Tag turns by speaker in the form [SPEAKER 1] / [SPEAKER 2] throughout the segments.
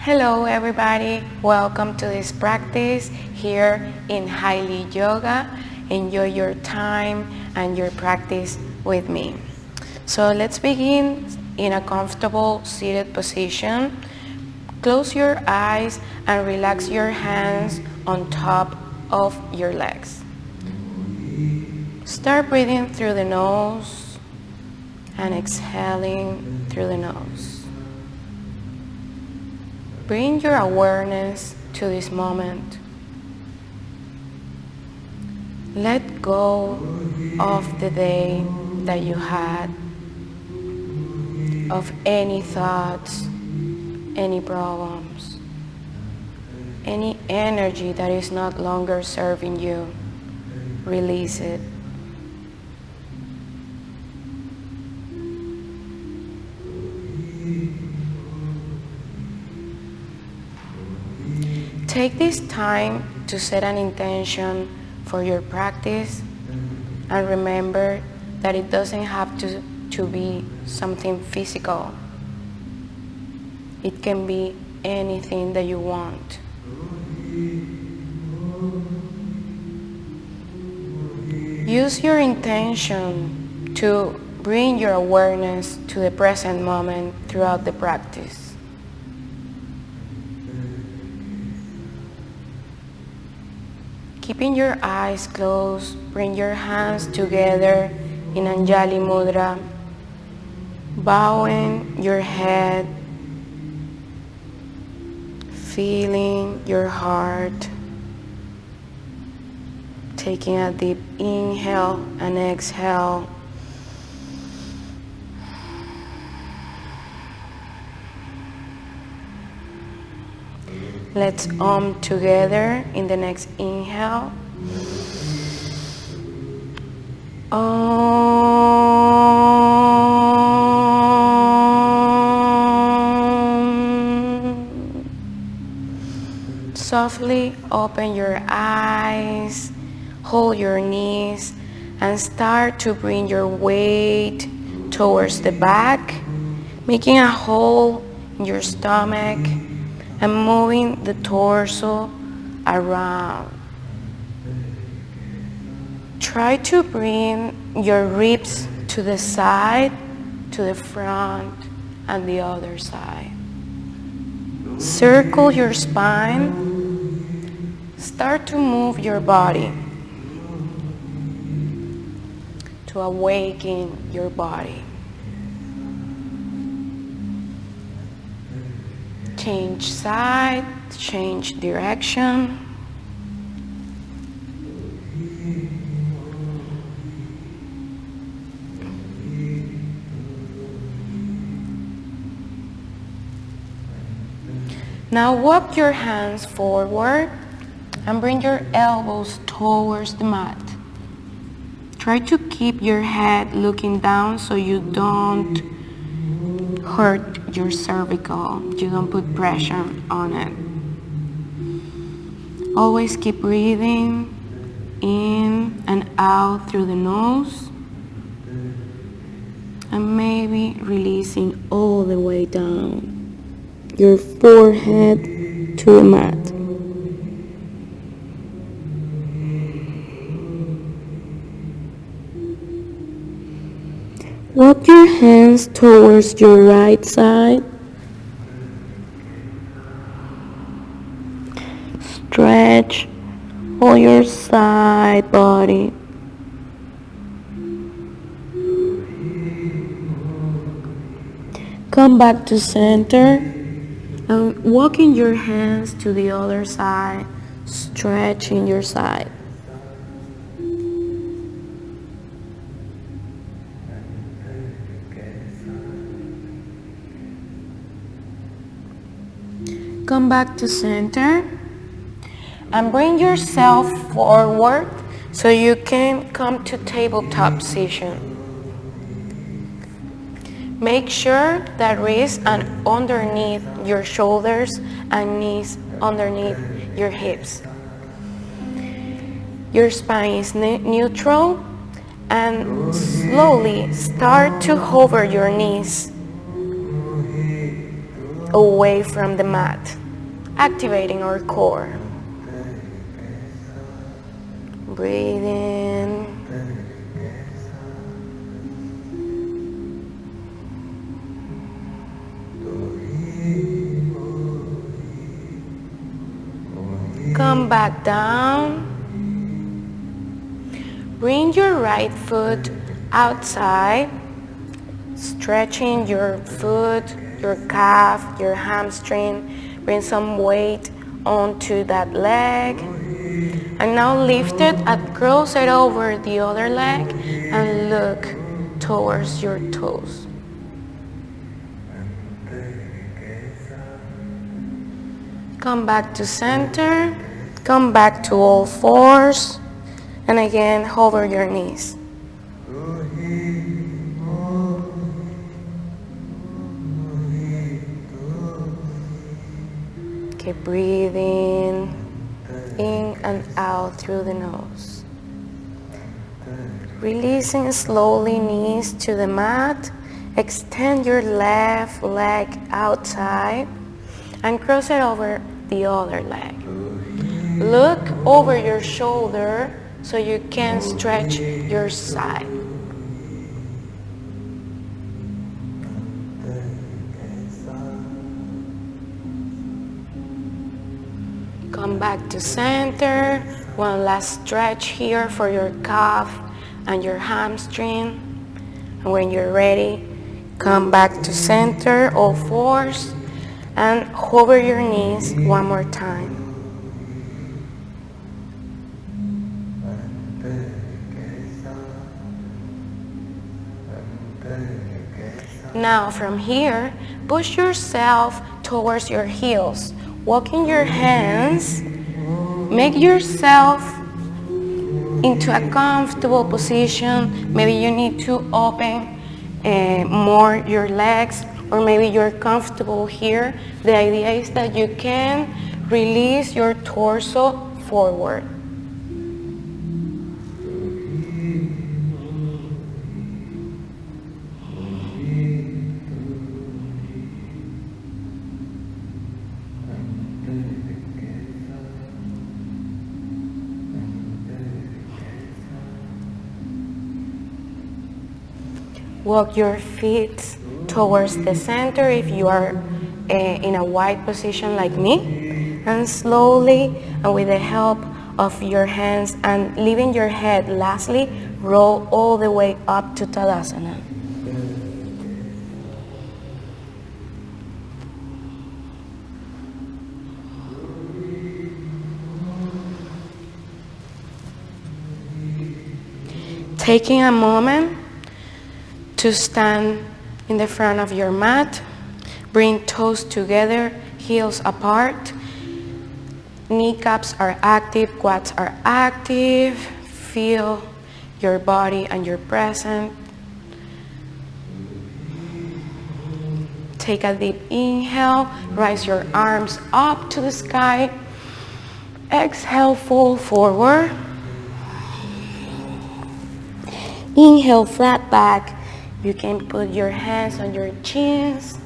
[SPEAKER 1] Hello everybody, welcome to this practice here in Highly Yoga. Enjoy your time and your practice with me. So let's begin in a comfortable seated position. Close your eyes and relax your hands on top of your legs. Start breathing through the nose and exhaling through the nose. Bring your awareness to this moment. Let go of the day that you had, of any thoughts, any problems, any energy that is not longer serving you. Release it. Take this time to set an intention for your practice and remember that it doesn't have to be something physical. It can be anything that you want. Use your intention to bring your awareness to the present moment throughout the practice. Keeping your eyes closed, bring your hands together in Anjali Mudra, bowing your head, feeling your heart, taking a deep inhale and exhale. Let's together in the next inhale. Softly open your eyes, hold your knees, and start to bring your weight towards the back, making a hole in your stomach and moving the torso around. Try to bring your ribs to the side, to the front, and the other side. Circle your spine. Start to move your body to awaken your body. Change side, change direction. Now walk your hands forward and bring your elbows towards the mat. Try to keep your head looking down so you don't hurt your cervical, you don't put pressure on it. Always keep breathing in and out through the nose and maybe releasing all the way down your forehead to the mat. Walk your hands towards your right side. Stretch all your side body. Come back to center and walking your hands to the other side, stretching your side. Come back to center and bring yourself forward so you can come to tabletop position. Make sure that wrists are underneath your shoulders and knees underneath your hips. Your spine is neutral and slowly start to hover your knees away from the mat. activating our core. Breathe in. Come back down. Bring your right foot outside, stretching your foot, your calf, your hamstring. Bring some weight onto that leg. And now lift it and cross it over the other leg and look towards your toes. Come back to center. Come back to all fours. And again, hover your knees. Keep breathing in and out through the nose. Releasing slowly knees to the mat. Extend your left leg outside and cross it over the other leg. Look over your shoulder so you can stretch your side. Come back to center. One last stretch here for your calf and your hamstring. And when you're ready, come back to center, all fours, and hover your knees one more time. Now from here, push yourself towards your heels. Walking your hands, make yourself into a comfortable position. Maybe you need to open more your legs, or maybe you're comfortable here. The idea is that you can release your torso forward. Walk your feet towards the center if you are in a wide position like me. And slowly, and with the help of your hands and leaving your head lastly, roll all the way up to Tadasana. Taking a moment to stand in the front of your mat. Bring toes together, heels apart. Kneecaps are active, quads are active. Feel your body and your present. Take a deep inhale, rise your arms up to the sky. Exhale, fold forward. Inhale, flat back. You can put your hands on your chins.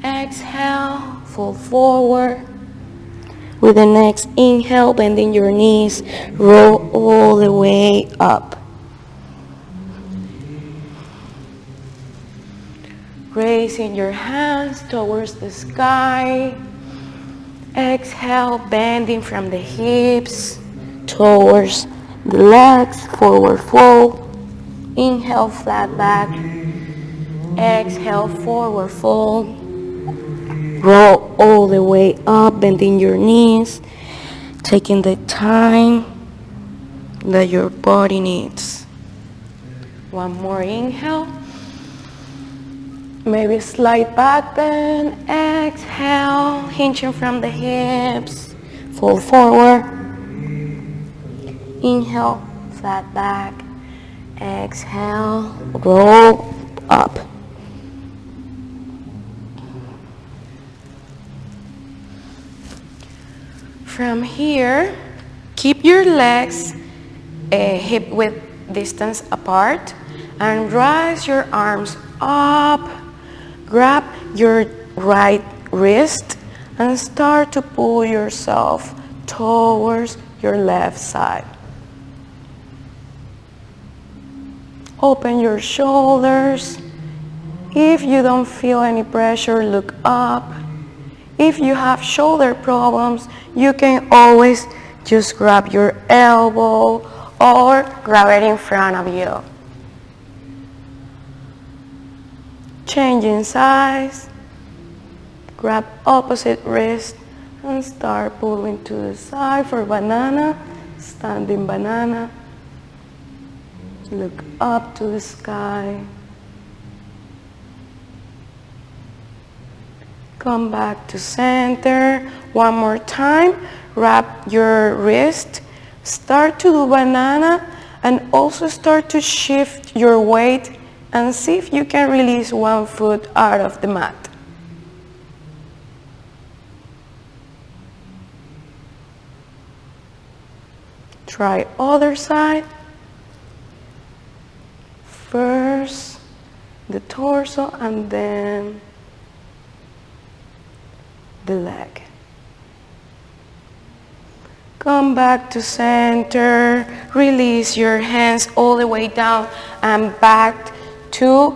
[SPEAKER 1] Exhale, fold forward. With the next inhale, bending your knees, roll all the way up. Raising your hands towards the sky. Exhale, bending from the hips towards the legs, forward fold. Inhale, flat back. Exhale, forward fold. Roll all the way up, bending your knees, taking the time that your body needs. One more inhale. Maybe slight back bend. Exhale, hinging from the hips. Fold forward. Inhale, flat back. Exhale, roll up. From here, keep your legs hip width distance apart and rise your arms up. Grab your right wrist and start to pull yourself towards your left side. Open your shoulders. If you don't feel any pressure, look up. If you have shoulder problems, you can always just grab your elbow or grab it in front of you. Changing size. Grab opposite wrist and start pulling to the side for banana, standing banana. Look up to the sky. Come back to center. One more time. Wrap your wrist. Start to do banana and also start to shift your weight and see if you can release one foot out of the mat. Try other side. First the torso and then the leg. Come back to center. Release your hands all the way down and back to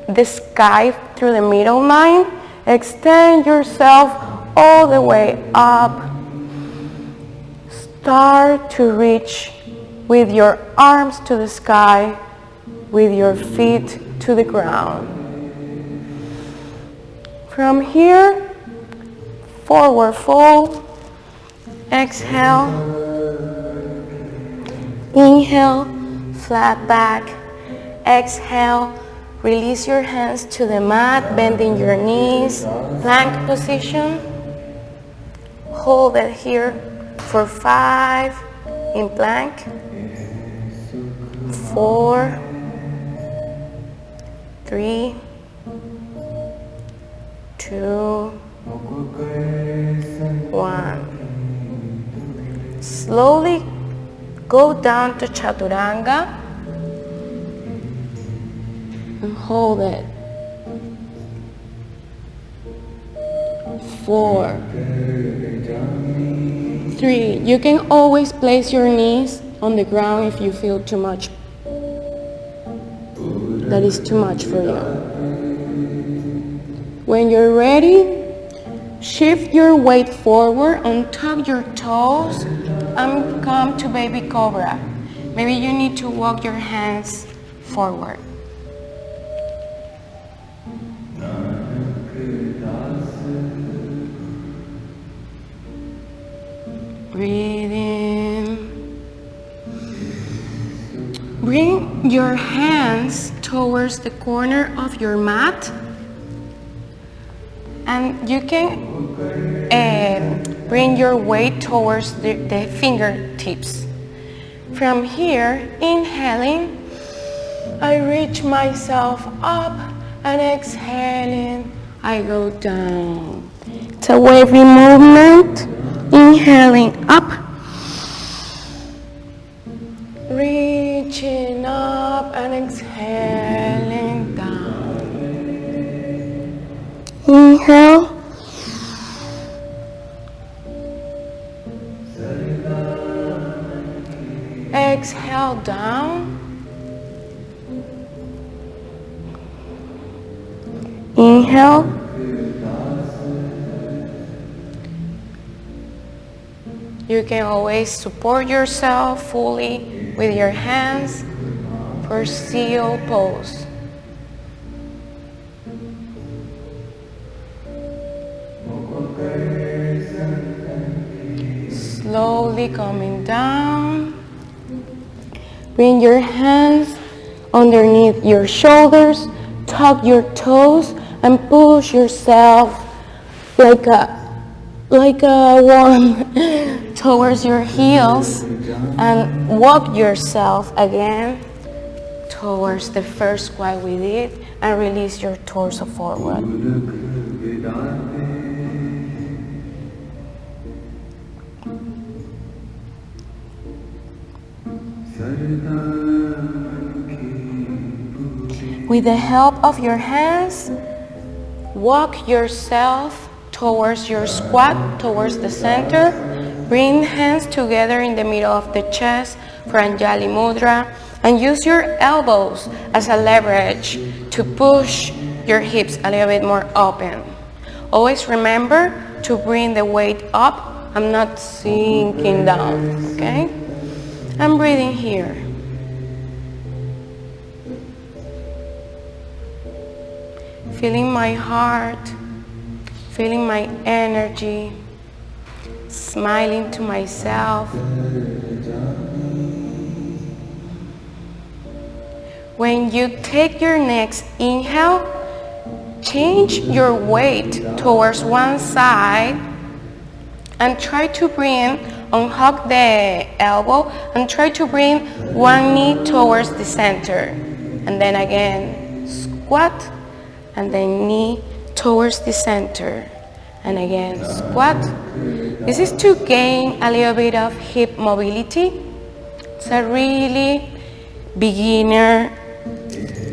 [SPEAKER 1] the sky through the middle line. Extend yourself all the way up. Start to reach with your arms to the sky, with your feet to the ground. From here, forward fold. Exhale. Inhale, flat back. Exhale, release your hands to the mat, bending your knees. Plank position. Hold it here for 5 in plank. 4, 3, 2, 1. Slowly go down to chaturanga and hold it. 4, 3. You can always place your knees on the ground if you feel too much. That is too much for you. When you're ready, shift your weight forward, untuck your toes, and come to baby cobra. Maybe you need to walk your hands forward. Breathe in. Bring your hands towards the corner of your mat. And you can bring your weight towards the fingertips. From here, inhaling, I reach myself up, and exhaling, I go down. It's a wavy movement. Inhaling up, reaching up, and exhaling down. Inhale. Exhale down. Inhale. You can always support yourself fully with your hands for seal pose. Slowly coming down. Bring your hands underneath your shoulders, tuck your toes, and push yourself like a worm towards your heels, and walk yourself again towards the first squat we did, and release your torso forward. With the help of your hands, walk yourself towards your squat, towards the center. Bring hands together in the middle of the chest for Anjali Mudra, and use your elbows as a leverage to push your hips a little bit more open. Always remember to bring the weight up. I'm not sinking down, okay? I'm breathing here. Feeling my heart, feeling my energy, smiling to myself. When you take your next inhale, change your weight towards one side and try to unhook the elbow and try to bring one knee towards the center. And then again, squat, and then knee towards the center. And again, squat. This is to gain a little bit of hip mobility. It's a really beginner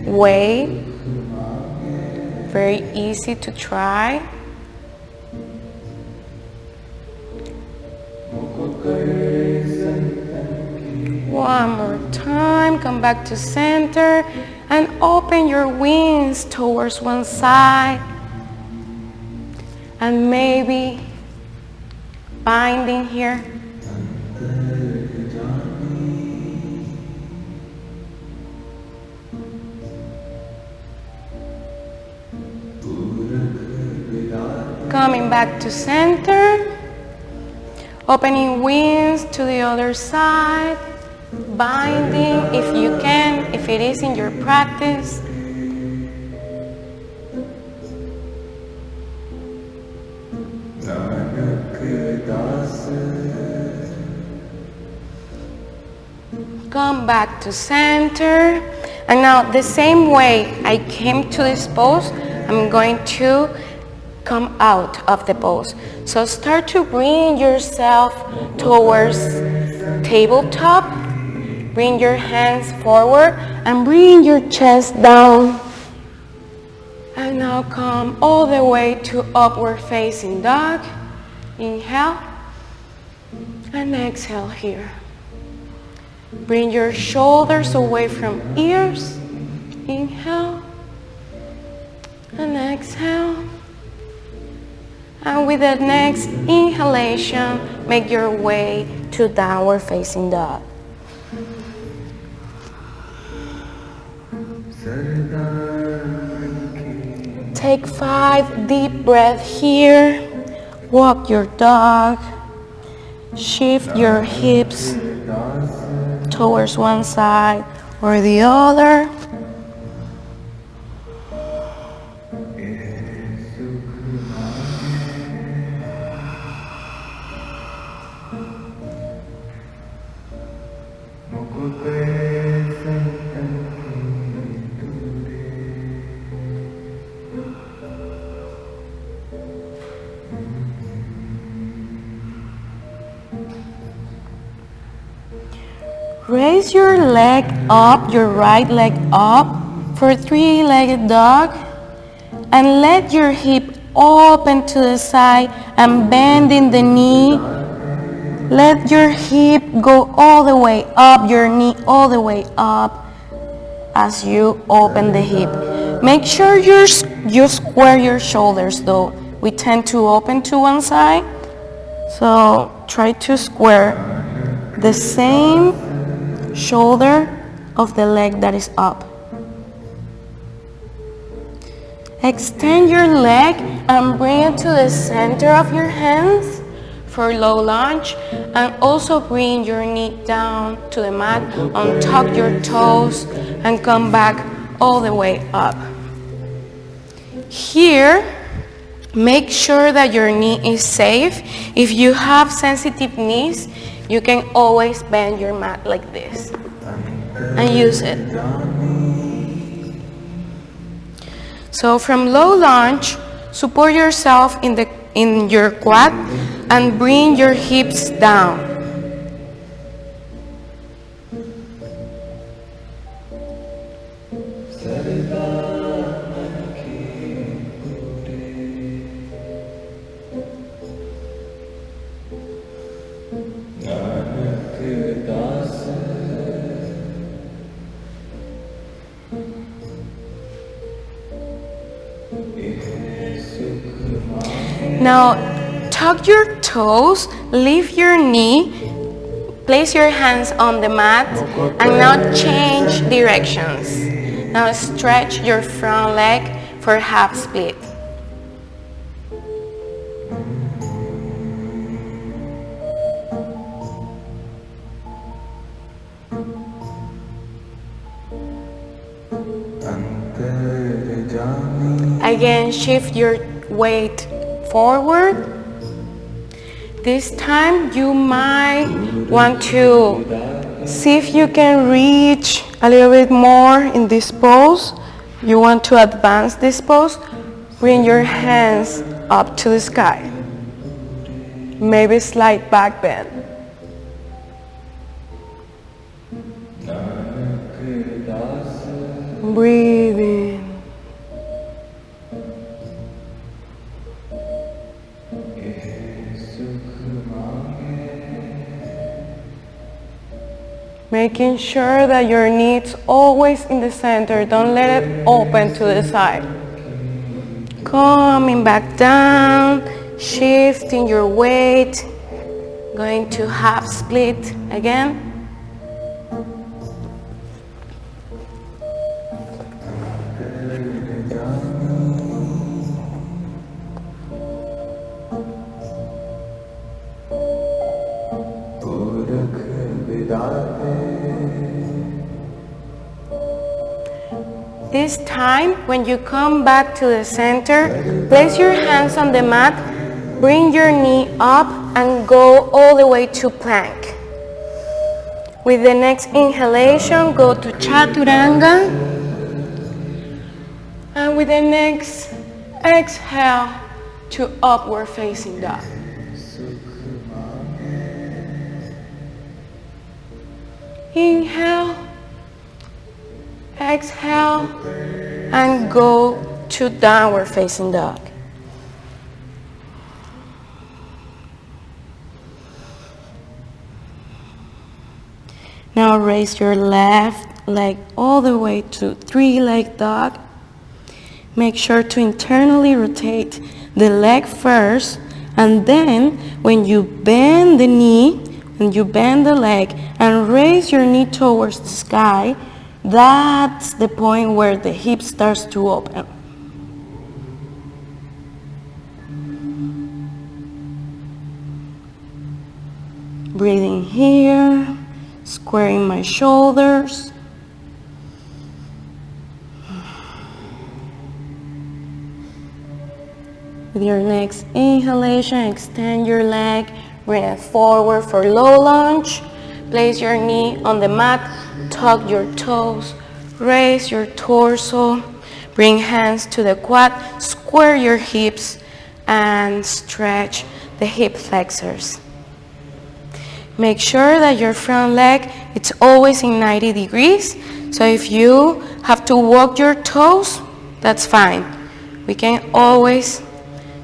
[SPEAKER 1] way, very easy to try. One more time, come back to center and open your wings towards one side, and maybe binding here. Coming back to center, opening wings to the other side, binding if you can, if it is in your practice. Come back to center, and now the same way I came to this pose, I'm going to come out of the pose. So start to bring yourself towards tabletop. Bring your hands forward and bring your chest down. And now come all the way to upward facing dog. Inhale and exhale here. Bring your shoulders away from ears. Inhale and exhale. And with the next inhalation, make your way to downward facing dog. Take 5 deep breaths here. Walk your dog. Shift your hips towards one side or the other. Raise your leg up, your right leg up for 3-legged dog, and let your hip open to the side and bend in the knee. Let your hip go all the way up, your knee all the way up as you open the hip. Make sure you square your shoulders though. We tend to open to one side, so try to square the same shoulder of the leg that is up. Extend your leg and bring it to the center of your hands for low lunge, and also bring your knee down to the mat, untuck your toes and come back all the way up. Here, make sure that your knee is safe. If you have sensitive knees, you can always bend your mat like this and use it. So from low lunge, support yourself in your quad and bring your hips down. Now tuck your toes, lift your knee, place your hands on the mat, and now change directions. Now stretch your front leg for half split. Again, shift your weight forward. This time you might want to see if you can reach a little bit more in this pose. You want to advance this pose. Bring your hands up to the sky. Maybe slight back bend. Breathe in. Making sure that your knee is always in the center. Don't let it open to the side. Coming back down, shifting your weight, going to half split again. This time, when you come back to the center, place your hands on the mat, bring your knee up and go all the way to plank. With the next inhalation, go to Chaturanga. And with the next exhale, to upward facing dog. Inhale, exhale, and go to downward facing dog. Now raise your left leg all the way to three-leg dog. Make sure to internally rotate the leg first, and then when you bend the knee, when you bend the leg and raise your knee towards the sky, that's the point where the hip starts to open. Breathing here, squaring my shoulders. With your next inhalation, extend your leg, bring it forward for low lunge. Place your knee on the mat, tuck your toes, raise your torso, bring hands to the quad, square your hips, and stretch the hip flexors. Make sure that your front leg is always in 90 degrees. So if you have to walk your toes, that's fine. We can always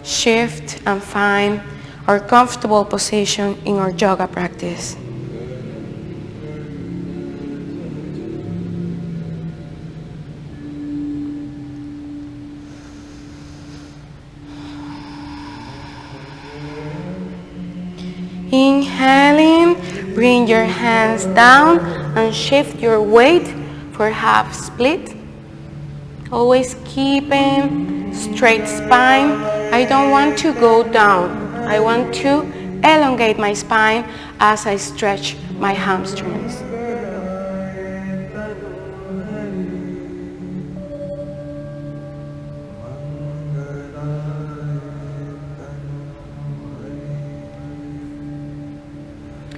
[SPEAKER 1] shift and find our comfortable position in our yoga practice. Inhaling, bring your hands down and shift your weight for half split. Always keeping straight spine. I don't want to go down. I want to elongate my spine as I stretch my hamstrings.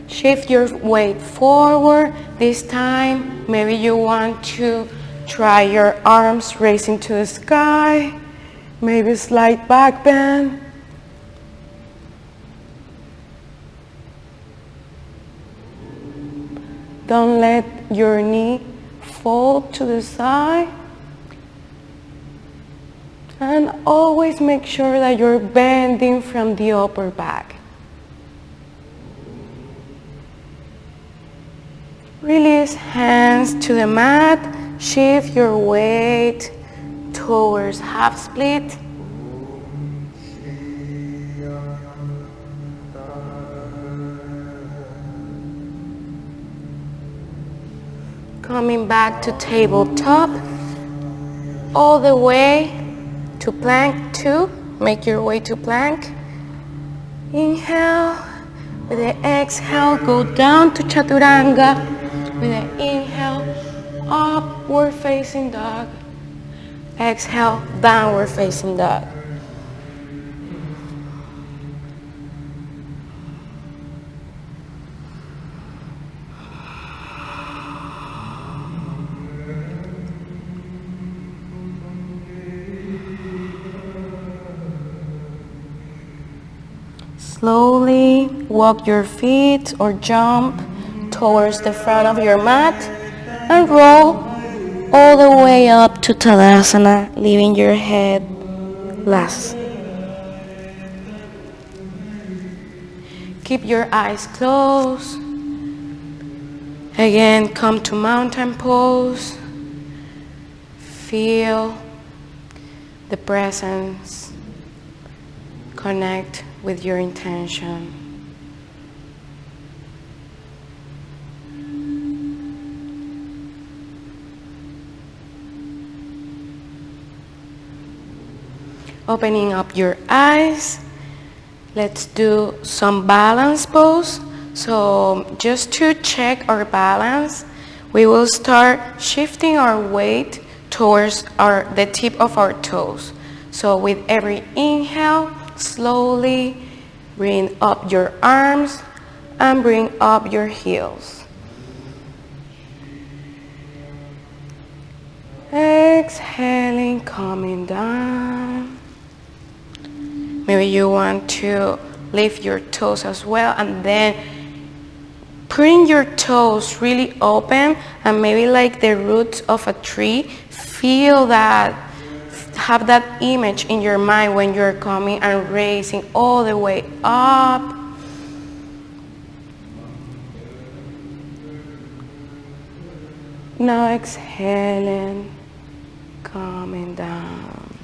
[SPEAKER 1] Shift your weight forward. This time, maybe you want to try your arms raising to the sky. Maybe slight back bend. Don't let your knee fall to the side. And always make sure that you're bending from the upper back. Release hands to the mat. Shift your weight. weight towards half split. Coming back to tabletop, all the way to plank 2. Make your way to plank. Inhale. With the exhale, go down to chaturanga. With the inhale, upward facing dog. Exhale, downward facing dog. Slowly walk your feet or jump towards the front of your mat and roll all the way up to Tadasana, leaving your head last. Keep your eyes closed. Again, come to mountain pose. Feel the presence. Connect with your intention. Opening up your eyes, let's do some balance pose. So just to check our balance, we will start shifting our weight towards the tip of our toes. So with every inhale, slowly bring up your arms and bring up your heels. Exhaling, coming down. Maybe you want to lift your toes as well, and then bring your toes really open, and maybe like the roots of a tree. Feel that, have that image in your mind when you're coming and raising all the way up. Now exhaling, coming down.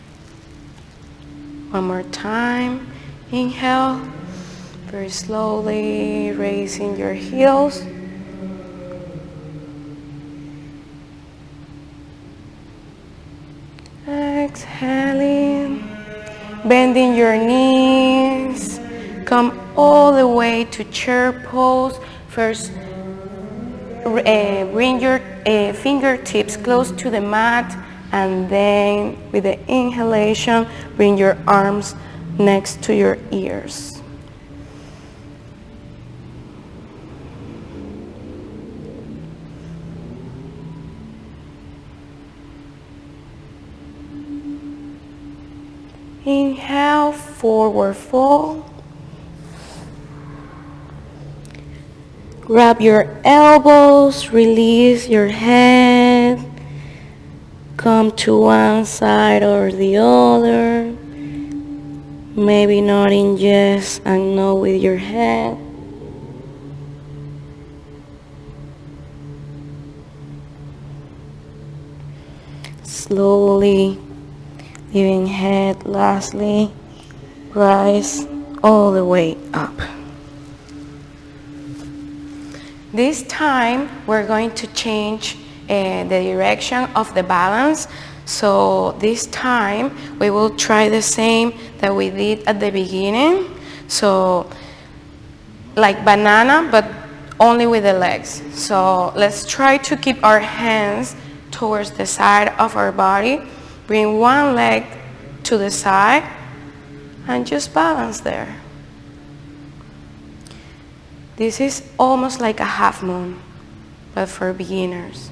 [SPEAKER 1] One more time. Inhale, very slowly raising your heels. Exhaling, bending your knees. Come all the way to chair pose. First, bring your fingertips close to the mat, and then with the inhalation, bring your arms next to your ears. Inhale, forward fold. Grab your elbows, release your head. Come to one side or the other. Maybe nodding yes and no with your head. Slowly, leaving head lastly, rise all the way up. This time, we're going to change the direction of the balance. So this time we will try the same that we did at the beginning. So like banana, but only with the legs. So let's try to keep our hands towards the side of our body. Bring one leg to the side and just balance there. This is almost like a half moon, but for beginners.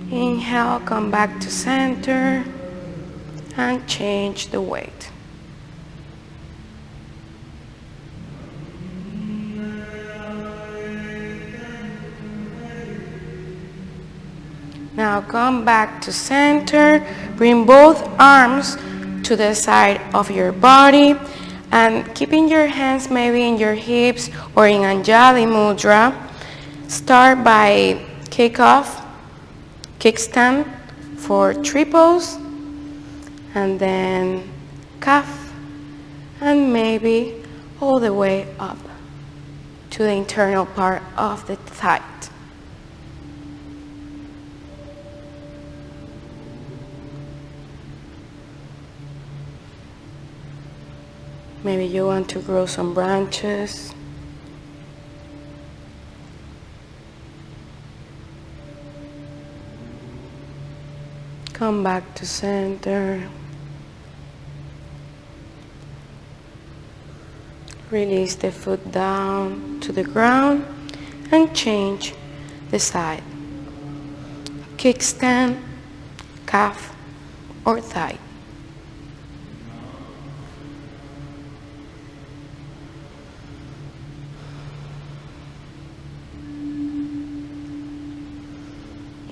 [SPEAKER 1] Inhale, come back to center and change the weight. Now come back to center, bring both arms to the side of your body, and keeping your hands maybe in your hips or in Anjali Mudra. Start by kickstand for triples, and then calf, and maybe all the way up to the internal part of the thigh. Maybe you want to grow some branches. Come back to center. Release the foot down to the ground and change the side. Kickstand, calf, or thigh.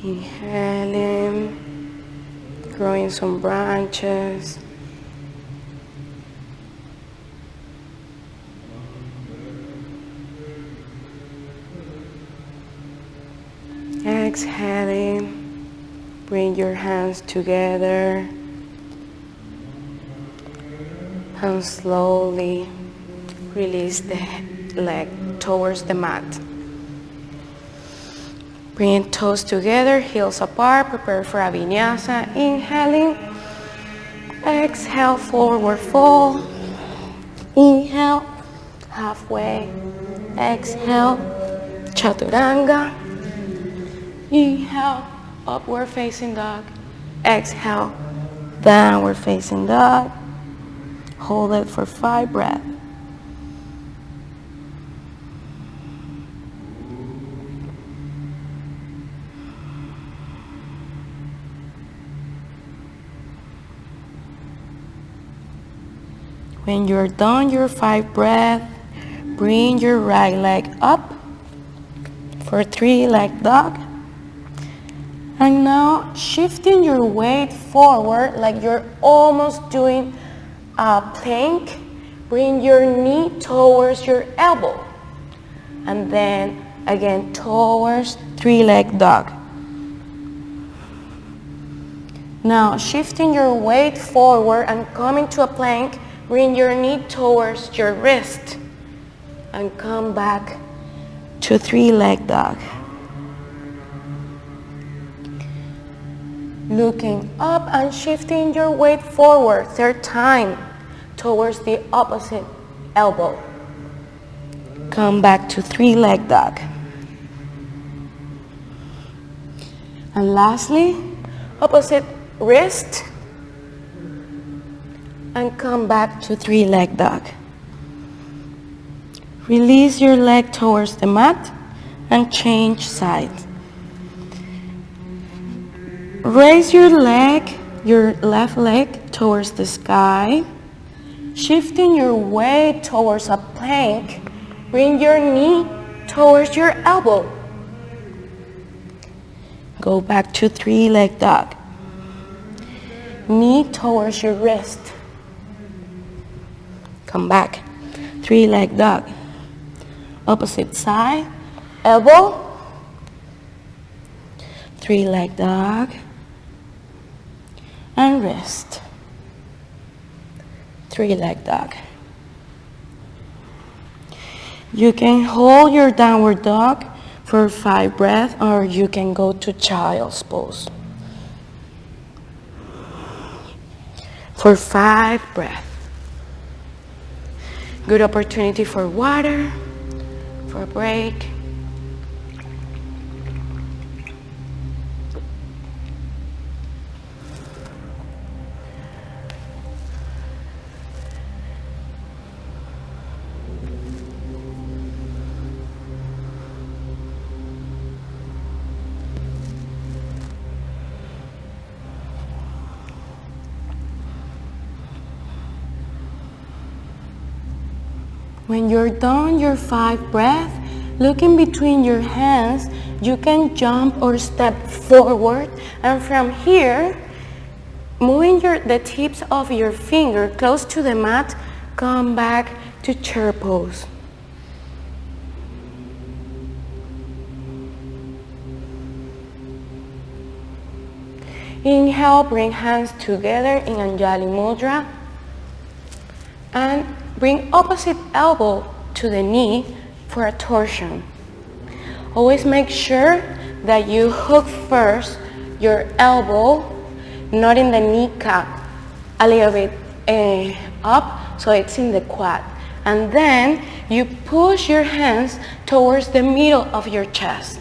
[SPEAKER 1] Inhaling, growing some branches. Exhaling, bring your hands together and slowly release the leg towards the mat. Bring toes together, heels apart, prepare for a vinyasa. Inhaling, exhale, forward fold. Inhale, halfway. Exhale, chaturanga. Inhale, upward facing dog. Exhale, downward facing dog. Hold it for 5 breaths. When you're done your 5 breaths, bring your right leg up for 3 leg dog. And now shifting your weight forward like you're almost doing a plank. Bring your knee towards your elbow. And then again towards 3 leg dog. Now shifting your weight forward and coming to a plank. Bring your knee towards your wrist and come back to 3 leg dog. Looking up and shifting your weight forward 3rd time towards the opposite elbow. Come back to 3 leg dog. And lastly, opposite wrist. And come back to 3 leg dog. Release your leg towards the mat and change sides. Raise your leg, your left leg towards the sky. Shifting your weight towards a plank. Bring your knee towards your elbow. Go back to 3 leg dog. Knee towards your wrist. Come back, 3 leg dog. Opposite side, elbow, 3 leg dog, and wrist, 3 leg dog. You can hold your downward dog for 5 breaths, or you can go to child's pose for 5 breaths. Good opportunity for water, for a break. When you're done your 5 breaths, look in between your hands. You can jump or step forward, and from here, moving the tips of your finger close to the mat, come back to chair pose. Inhale, bring hands together in Anjali Mudra. And bring opposite elbow to the knee for a torsion. Always make sure that you hook first your elbow, not in the kneecap, a little bit up, so it's in the quad. And then you push your hands towards the middle of your chest.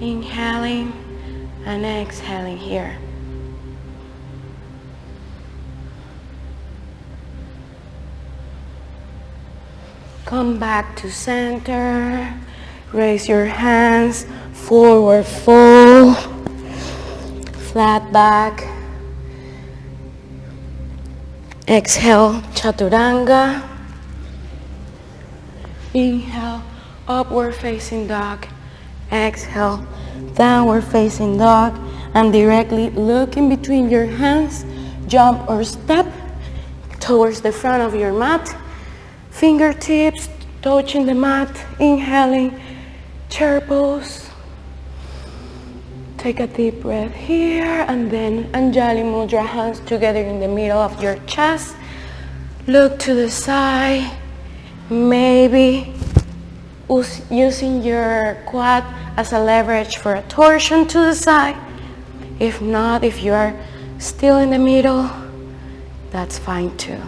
[SPEAKER 1] Inhaling and exhaling here. Come back to center. Raise your hands, forward fold, flat back. Exhale, chaturanga. Inhale, upward facing dog. Exhale, downward facing dog. And directly look in between your hands, jump or step towards the front of your mat. Fingertips touching the mat, inhaling, chair pose. Take a deep breath here and then Anjali Mudra, hands together in the middle of your chest. Look to the side, maybe using your quad as a leverage for a torsion to the side. If not, if you are still in the middle, that's fine too.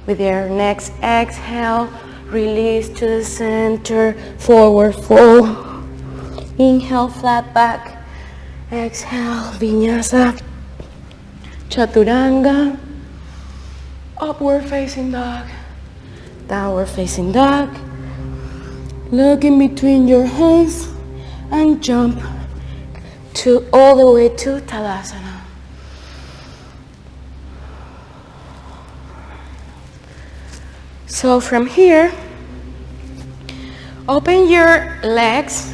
[SPEAKER 1] With your next exhale, release to the center, forward fold. Inhale, flat back. Exhale, vinyasa. Chaturanga. Upward facing dog. Downward facing dog. Look in between your hands and jump to all the way to Tadasana. So from here, open your legs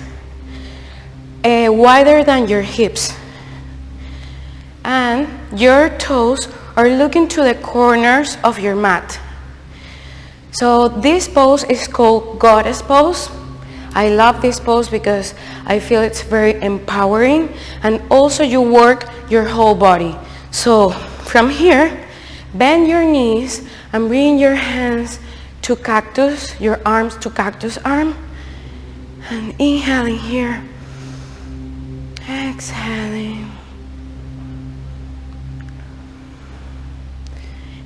[SPEAKER 1] wider than your hips. And your toes are looking to the corners of your mat. So this pose is called Goddess Pose. I love this pose because I feel it's very empowering, and also you work your whole body. So from here, bend your knees and bring your hands to cactus, your arms to cactus arm, and inhaling here, exhaling,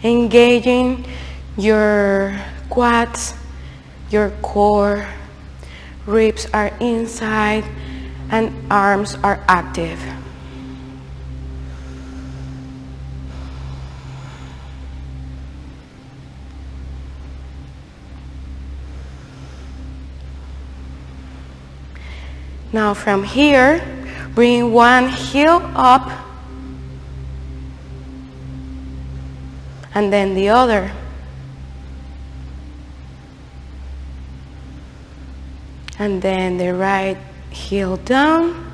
[SPEAKER 1] engaging your quads, your core, ribs are inside and arms are active. Now from here, bring one heel up and then the other. And then the right heel down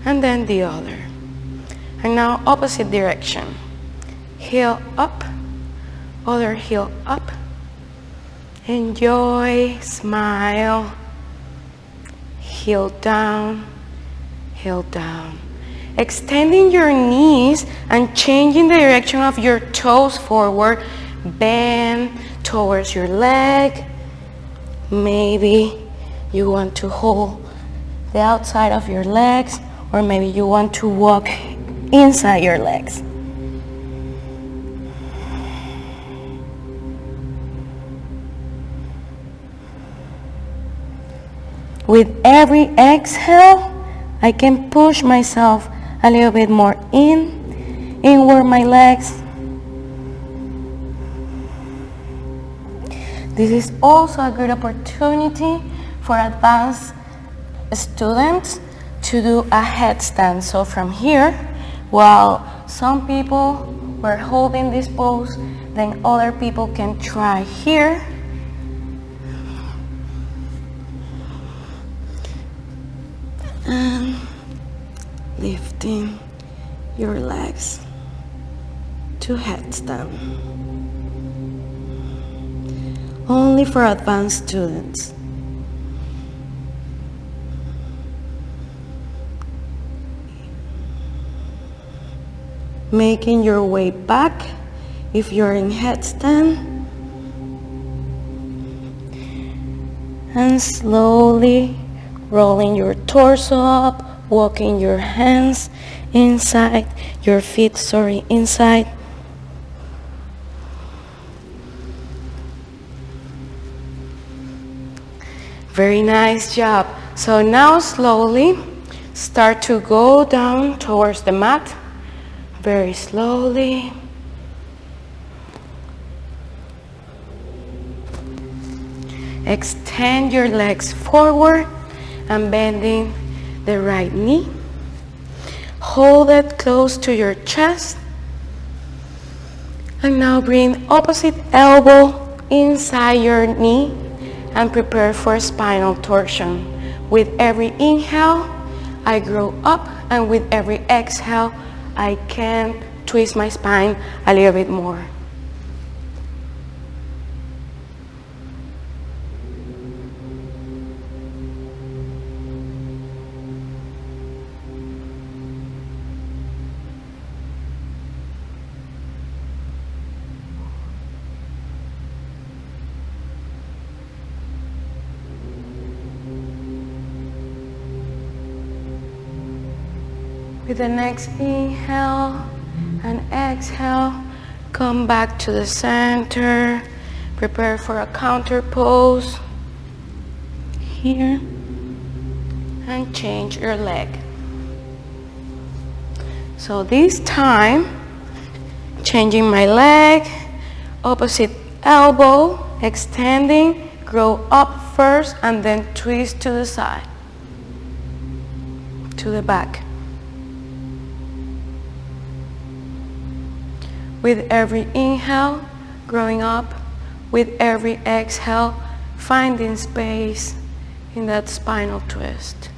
[SPEAKER 1] and then the other. And now opposite direction. Heel up, other heel up. Enjoy, smile. Heel down, heel down. Extending your knees and changing the direction of your toes forward. Bend towards your leg. Maybe you want to hold the outside of your legs, or maybe you want to walk inside your legs. With every exhale, I can push myself a little bit more inward my legs. This is also a good opportunity for advanced students to do a headstand. So from here, while some people were holding this pose, then other people can try here. And lifting your legs to headstand. Only for advanced students. making your way back if you're in headstand, and slowly rolling your torso up, walking your hands inside, your feet, inside. Very nice job. So now slowly start to go down towards the mat, very slowly. Extend your legs forward and bending the right knee. Hold it close to your chest. And now bring opposite elbow inside your knee and prepare for spinal torsion. With every inhale, I grow up, and with every exhale, I can twist my spine a little bit more. With the next inhale and exhale, come back to the center. Prepare for a counter pose here. And change your leg. So this time, changing my leg, opposite elbow, extending, grow up first, and then twist to the side, to the back. With every inhale, growing up. With every exhale, finding space in that spinal twist.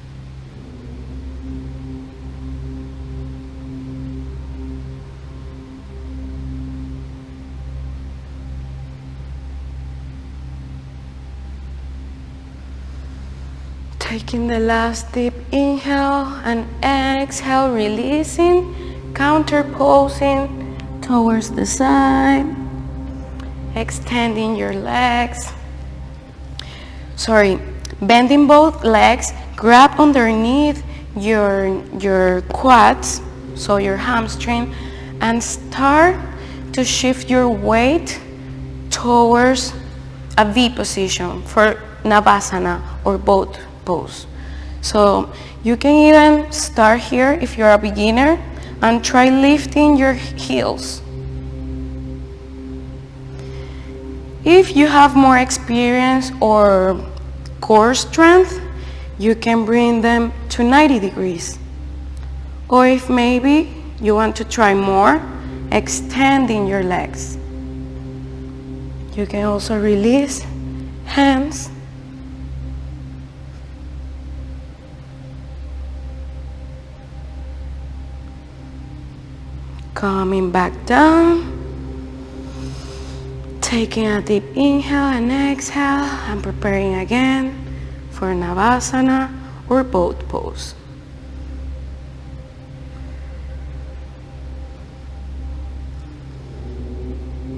[SPEAKER 1] Taking the last deep inhale and exhale, releasing, counter posing towards the side, extending your legs. Bending both legs, grab underneath your quads, so your hamstring, and start to shift your weight towards a V position for Navasana or boat pose. So you can even start here if you're a beginner and try lifting your heels. If you have more experience or core strength, you can bring them to 90 degrees. Or if maybe you want to try more, extending your legs. You can also release hands. Coming back down. Taking a deep inhale and exhale, and preparing again for Navasana or boat pose.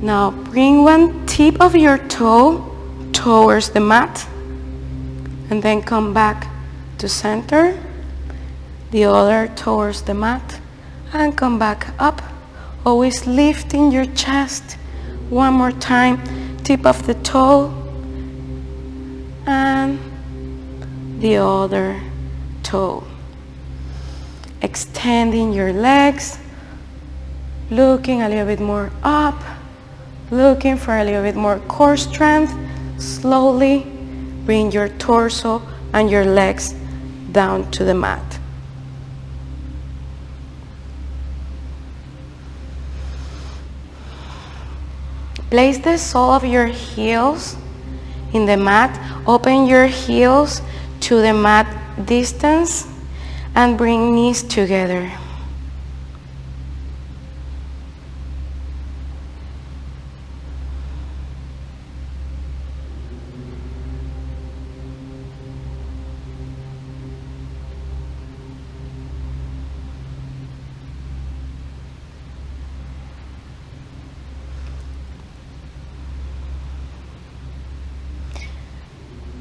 [SPEAKER 1] Now bring one tip of your toe towards the mat, and then come back to center, the other towards the mat, and come back up, always lifting your chest. One more time, tip of the toe and the other toe. Extending your legs, looking a little bit more up, looking for a little bit more core strength. Slowly bring your torso and your legs down to the mat. Place the sole of your heels in the mat. Open your heels to the mat distance and bring knees together.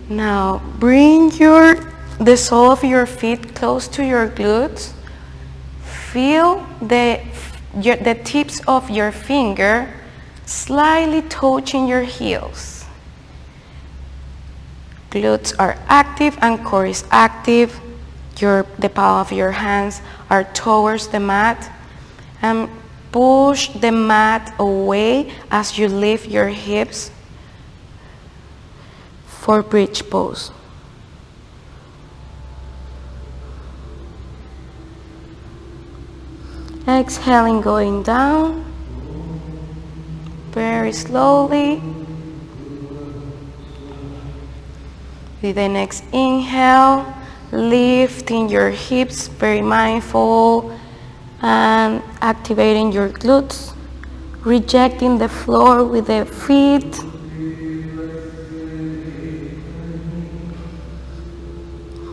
[SPEAKER 1] Now bring the sole of your feet close to your glutes. Feel the tips of your finger slightly touching your heels. Glutes are active and core is active. The palm of your hands are towards the mat, and push the mat away as you lift your hips for bridge pose. Exhaling, going down very slowly. With the next inhale, lifting your hips, very mindful, and activating your glutes, rejecting the floor with the feet.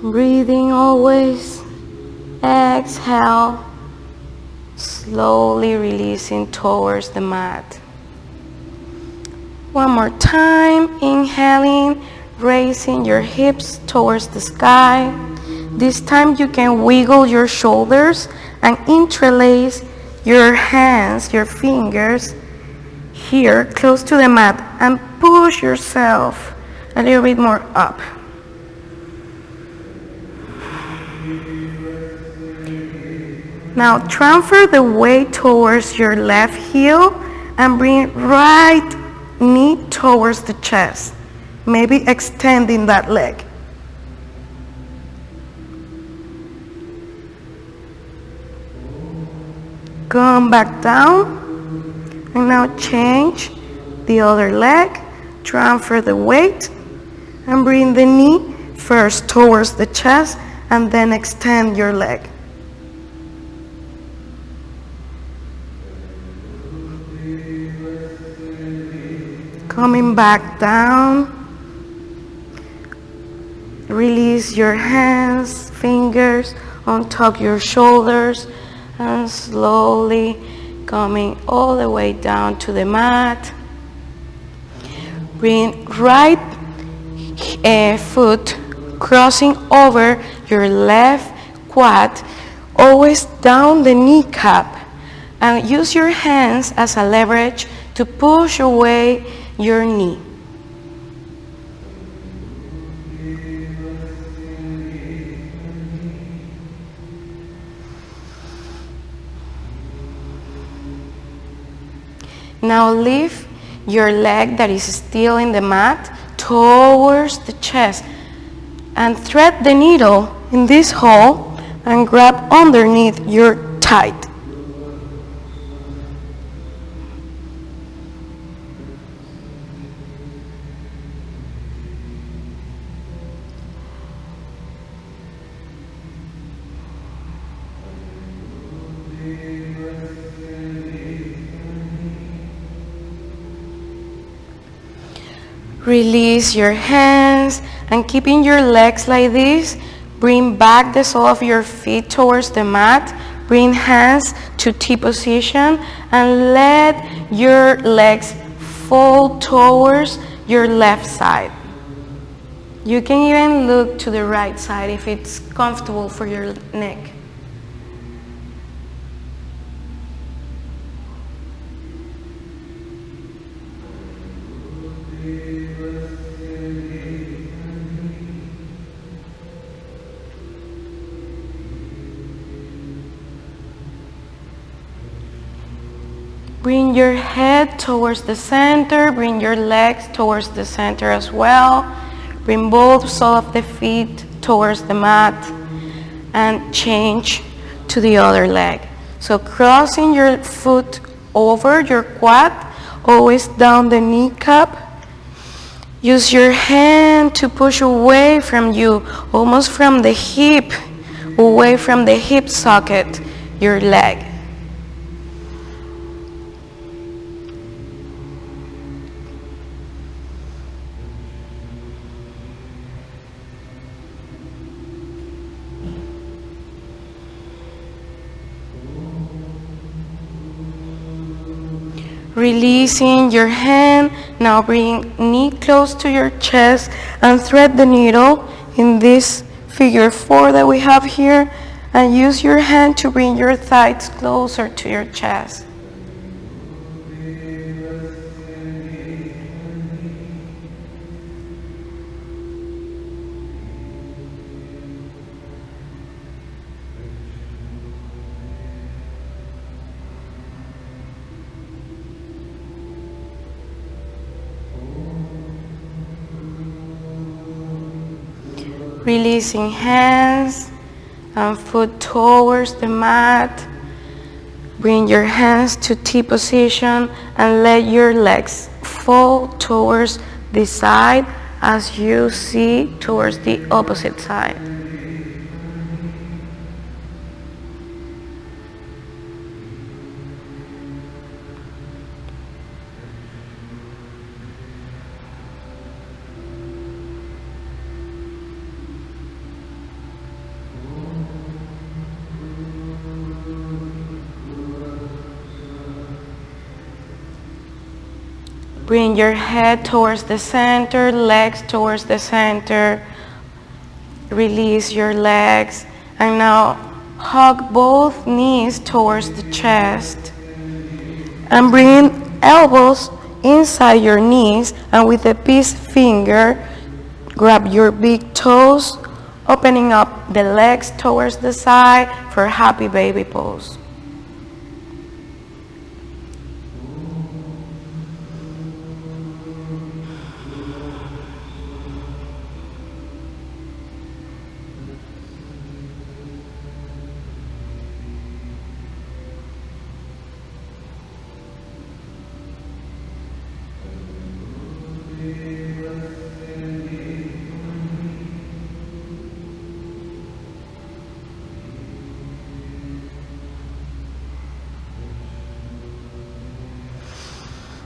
[SPEAKER 1] Breathing always. Exhale, slowly releasing towards the mat. One more time, inhaling, raising your hips towards the sky. This time you can wiggle your shoulders and interlace your hands, your fingers here close to the mat, and push yourself a little bit more up. Now transfer the weight towards your left heel and bring right knee towards the chest, maybe extending that leg. Come back down, and now change the other leg. Transfer the weight and bring the knee first towards the chest and then extend your leg. Coming back down, release your hands, fingers on top of your shoulders, and slowly coming all the way down to the mat. Bring right foot crossing over your left quad, always down the kneecap, and use your hands as a leverage to push away your knee. Now lift your leg that is still in the mat towards the chest and thread the needle in this hole and grab underneath your thigh. Release your hands, and keeping your legs like this, bring back the sole of your feet towards the mat. Bring hands to T position and let your legs fall towards your left side. You can even look to the right side if it's comfortable for your neck. Bring your head towards the center, bring your legs towards the center as well. Bring both soles of the feet towards the mat and change to the other leg. So crossing your foot over your quad, always down the kneecap. Use your hand to push away from you, almost from the hip, away from the hip socket, your leg. Releasing your hand, Now bring knee close to your chest and thread the needle in this figure 4 that we have here, and use your hand to bring your thighs closer to your chest. Releasing hands and foot towards the mat. Bring your hands to T position and let your legs fall towards the side as you see towards the opposite side. Bring your head towards the center, legs towards the center. Release your legs. And now hug both knees towards the chest. And bring elbows inside your knees. And with the peace finger, grab your big toes, opening up the legs towards the side for happy baby pose.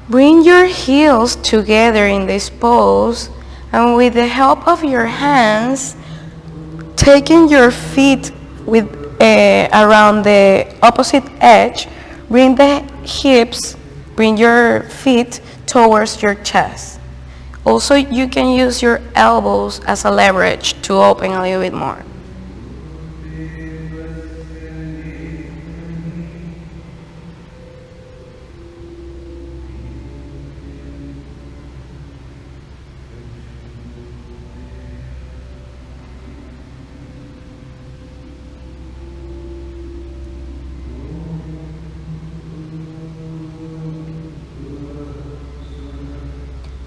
[SPEAKER 1] Bring your heels together in this pose, and with the help of your hands, taking your feet with around the opposite edge, bring the hips, bring your feet towards your chest. Also, you can use your elbows as a leverage to open a little bit more.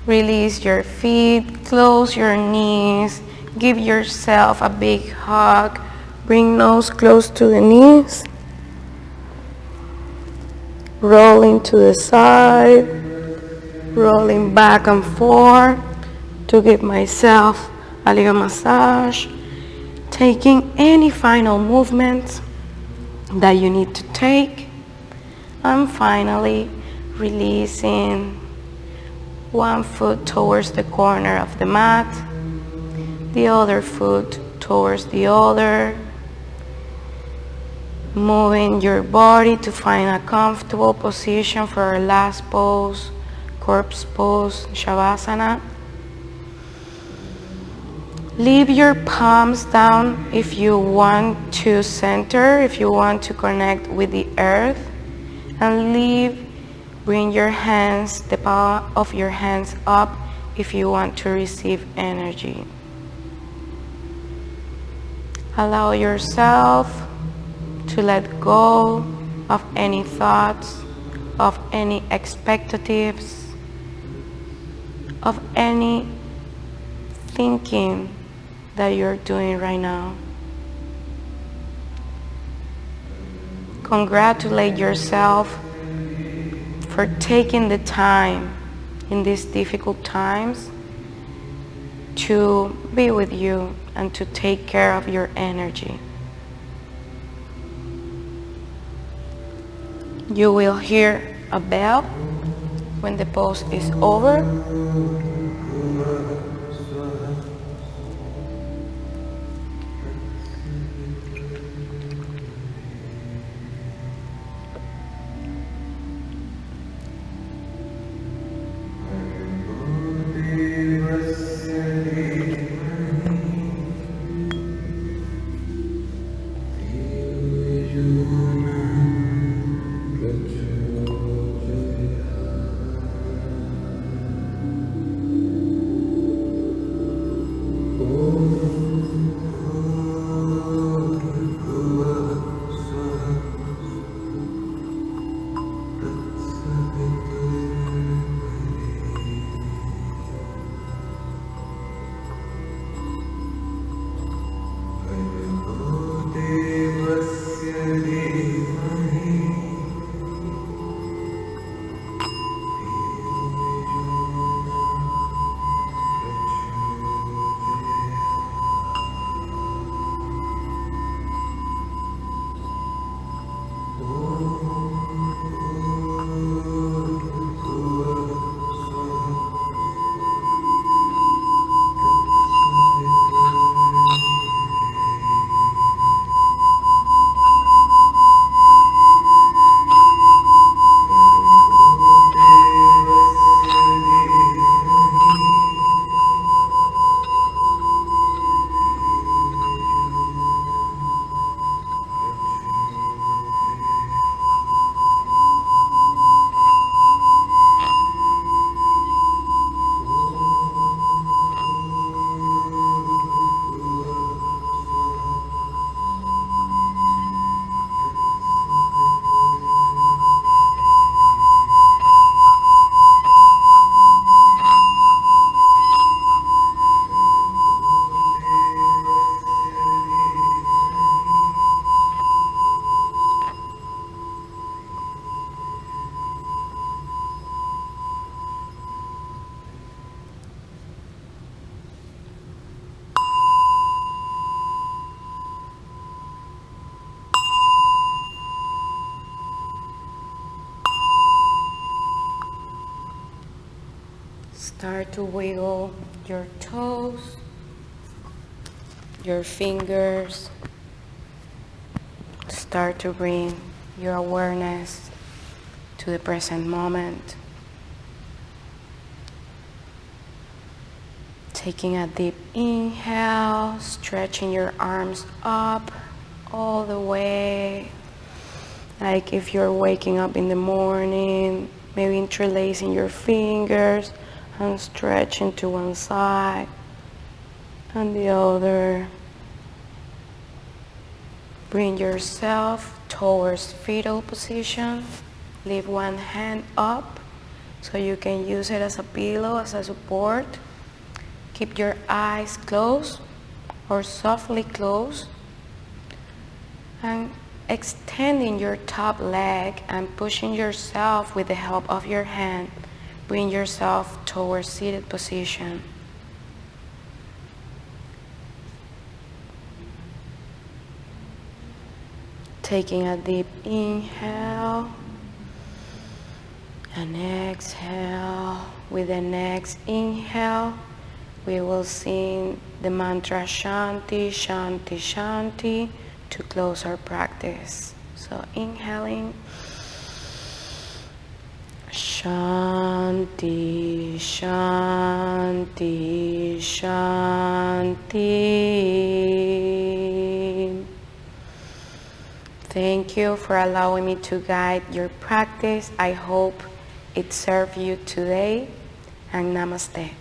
[SPEAKER 1] Release your feet, close your knees, give yourself a big hug, bring nose close to the knees, rolling to the side, rolling back and forth to give myself a little massage, taking any final movements that you need to take, and finally releasing one foot towards the corner of the mat, the other foot towards the other, moving your body to find a comfortable position for our last pose, corpse pose, Shavasana. Leave your palms down if you want to center, if you want to connect with the earth, and bring your hands, the palm of your hands up if you want to receive energy. Allow yourself to let go of any thoughts, of any expectatives, of any thinking that you're doing right now. Congratulate yourself for taking the time in these difficult times to be with you and to take care of your energy. You will hear a bell when the pose is over. Start to wiggle your toes, your fingers. Start to bring your awareness to the present moment. Taking a deep inhale, stretching your arms up all the way. Like if you're waking up in the morning, maybe interlacing your fingers and stretching to one side and the other. Bring yourself towards fetal position. Leave one hand up so you can use it as a pillow, as a support. Keep your eyes closed or softly closed. And extending your top leg and pushing yourself with the help of your hand. Bring yourself towards seated position. Taking a deep inhale and exhale. With the next inhale, we will sing the mantra Shanti, Shanti, Shanti to close our practice. So inhaling, Shanti, Shanti, Shanti. Thank you for allowing me to guide your practice. I hope it served you today, and namaste.